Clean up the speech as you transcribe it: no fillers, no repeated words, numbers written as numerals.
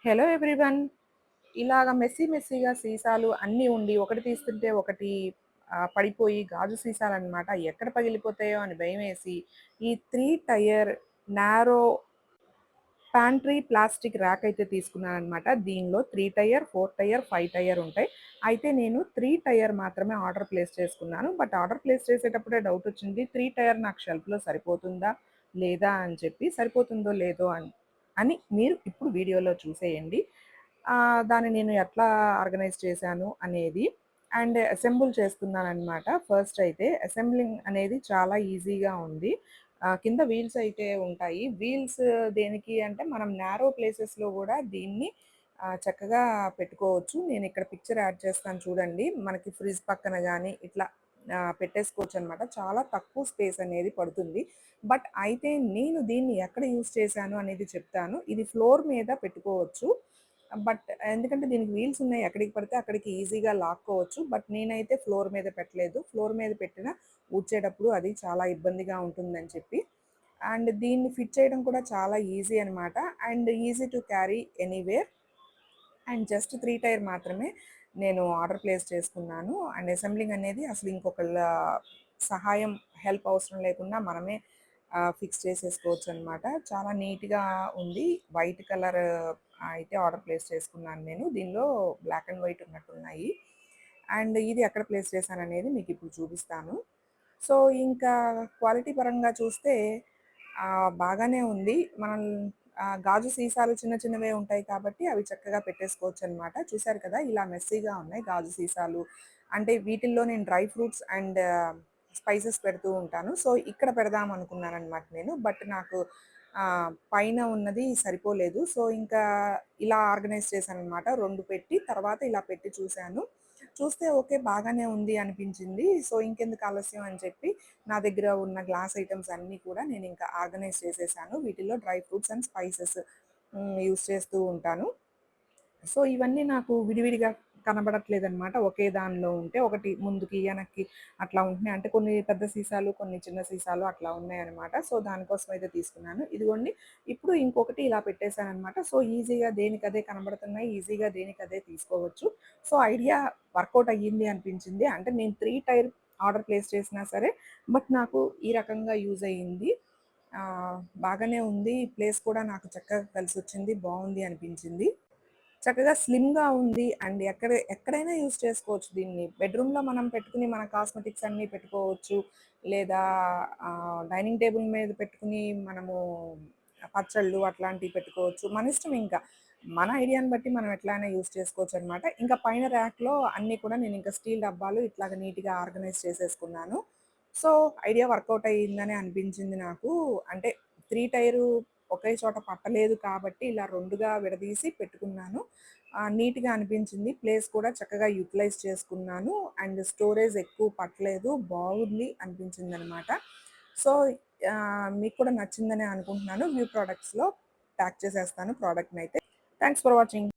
Hello everyone. ఇలాగ మెస్సీగా సీసాలు అన్నీ ఉండి ఒకటి తీస్తుంటే ఒకటి పడిపోయి గాజు సీసాలనమాట. ఎక్కడ పగిలిపోతాయో అని భయమేసి ఈ 3 tier narrow pantry plastic rack అయితే తీసుకున్నాననమాట. దీనిలో 3 టైర్, 4 టైర్, 5 టైర్ ఉంటాయి. అయితే నేను 3 టైర్ మాత్రమే ఆర్డర్ ప్లేస్ చేసుకున్నాను. బట్ ఆర్డర్ ప్లేస్ చేసేటప్పుడే డౌట్ వచ్చింది. 3 టైర్ నాకు షెల్ఫ్‌లో సరిపోతుందా? లేదా? అని చెప్పి. సరిపోతుందో లేదో అని మీరు ఇప్పుడు వీడియోలో చూసేయండి. దాన్ని నేను ఎట్లా ఆర్గనైజ్ చేశాను అనేది అండ్ అసెంబుల్ చేస్తున్నాననమాట. ఫస్ట్ అయితే అసెంబ్లింగ్ అనేది చాలా ఈజీగా ఉంది. కింద వీల్స్ అయితే ఉంటాయి. వీల్స్ దేనికి అంటే మనం నారో ప్లేసెస్‌లో గూడా దీన్ని చక్కగా పెట్టుకోవచ్చు. నేనిక్కడ పిక్చర్ యాడ్ చేస్తాను చూడండి. మనకి ఫ్రిడ్జ్ పక్కన గానీ ఇట్లా పెట్టేసుకోవచ్చనమాట. చాలా తక్కువ స్పేస్ అనేది పడుతుంది. బట్ అయితే నేను దీన్ని ఎక్కడ యూజ్ చేశాను అనేది చెప్తాను. ఇది ఫ్లోర్ మీద పెట్టుకోవచ్చు. బట్ ఎందుకంటే దీనికి వీల్స్ ఉన్నాయి. ఎక్కడికి పడితే అక్కడికి ఈజీగా లాక్కోవచ్చు. బట్ నేనైతే ఫ్లోర్ మీద పెట్టలేదు. ఫ్లోర్ మీద పెట్టినా ఊడ్చేటప్పుడు అది చాలా ఇబ్బందిగా ఉంటుందని చెప్పి. అండ్ దీన్ని ఫిట్ చేయడం కూడా చాలా ఈజీ అనమాట. And easy to carry anywhere. And just 3 tier మాత్రమే నేను ఆర్డర్ ప్లేస్ చేసుకున్నాను. అండ్ అసెంబ్లింగ్ అనేది అసలు ఇంకొకళ్ళ సహాయం, హెల్ప్ అవసరం లేకుండా మనమే ఫిక్స్ చేసేసుకోవచ్చు అనమాట. చాలా నీట్‌గా ఉంది. వైట్ కలర్ అయితే ఆర్డర్ ప్లేస్ చేసుకున్నాను నేను. దీనిలో బ్లాక్ అండ్ వైట్ ఉన్నట్టున్నాయి. అండ్ ఇది ఎక్కడ ప్లేస్ చేశాననేది మీకు ఇప్పుడు చూపిస్తాను. సో, ఇంకా క్వాలిటీ పరంగా చూస్తే బాగానే ఉంది. మనం గాజు సీసాలు చిన్న చిన్నవే ఉంటాయి కాబట్టి అవి చక్కగా పెట్టేసుకోవచ్చనమాట. చూసారు కదా! ఇలా మెస్సీగా ఉన్నాయి గాజు సీసాలు. అంటే వీటిల్లో నేను డ్రై ఫ్రూట్స్ అండ్ స్పైసెస్ పెడుతూ ఉంటాను. సో, ఇక్కడ పెడదాం అనుకున్నాననమాట నేను. బట్ నాకు పైన ఉన్నది సరిపోలేదు. సో, ఇంకా ఇలా ఆర్గనైజ్ చేశాననమాట. 2 పెట్టి తర్వాత ఇలా పెట్టి చూశాను. చూస్తే ఓకే. బాగానే ఉంది అనిపించింది. సో, ఇంకెందుకు ఆలస్యం అని చెప్పి నా దగ్గర ఉన్న గ్లాస్ ఐటెమ్స్ అన్నీ కూడా నేనింకా ఆర్గనైజ్ చేసేసాను. వీటిల్లో dry fruits and spices use చేస్తూ ఉంటాను. సో, ఇవన్నీ నాకు విడివిడిగా కనబడట్లేదనమాట. ఒకే దానిలో ఉంటే ఒకటి ముందుకి, వెనక్కి అట్లా ఉంటున్నాయి. అంటే కొన్ని పెద్ద సీసాలు, కొన్ని చిన్న సీసాలు అట్లా ఉన్నాయనమాట. సో, దానికోసం అయితే తీసుకున్నాను. ఇదిగోండి ఇప్పుడు ఇంకొకటి ఇలా పెట్టేసాననమాట. సో, ఈజీగా దేనికదే కనబడుతున్నాయి. ఈజీగా దేనికదే తీసుకోవచ్చు. సో, ఐడియా వర్కౌట్ అయ్యింది అనిపించింది. అంటే నేను 3 టైర్ ఆర్డర్ ప్లేస్ చేసినా సరే, బట్ నాకు ఈ రకంగా యూజ్ అయ్యింది. బాగానే ఉంది. ప్లేస్ కూడా నాకు చక్కగా కలిసొచ్చింది. బావుంది అనిపించింది. చక్కగా స్లిమ్‌గా ఉంది. అండ్ ఎక్కడైనా యూజ్ చేసుకోవచ్చు దీన్ని. బెడ్‌రూమ్‌లో మనం పెట్టుకుని మన కాస్మెటిక్స్ అన్నీ పెట్టుకోవచ్చు. లేదా డైనింగ్ టేబుల్ మీద పెట్టుకుని మనము పచ్చళ్ళు అట్లాంటివి పెట్టుకోవచ్చు. మన ఇష్టం ఇంకా. మన ఐడియాని బట్టి మనం ఎట్లైనా యూజ్ చేసుకోవచ్చనమాట. ఇంకా పైన ర్యాక్‌లో అన్నీ కూడా నేనింకా స్టీల్ డబ్బాలు ఇట్లాగా నీట్‌గా ఆర్గనైజ్ చేసేసుకున్నాను. సో, ఐడియా వర్కౌట్ అయ్యిందనే అనిపించింది నాకు. అంటే 3 టైరు ఒకే చోట పట్టలేదు కాబట్టి ఇలా 2గా విడదీసి పెట్టుకున్నాను. నీట్‌గా అనిపించింది. ప్లేస్ కూడా చక్కగా యుటిలైజ్ చేసుకున్నాను. అండ్ స్టోరేజ్ ఎక్కువ పట్టలేదు. బాగుంది అనిపించిందనమాట. సో, మీకు కూడా నచ్చిందనే అనుకుంటున్నాను. వ్యూ ప్రొడక్ట్స్‌లో ప్యాక్ చేసేస్తాను ప్రోడక్ట్‌నైతే. Thanks for watching.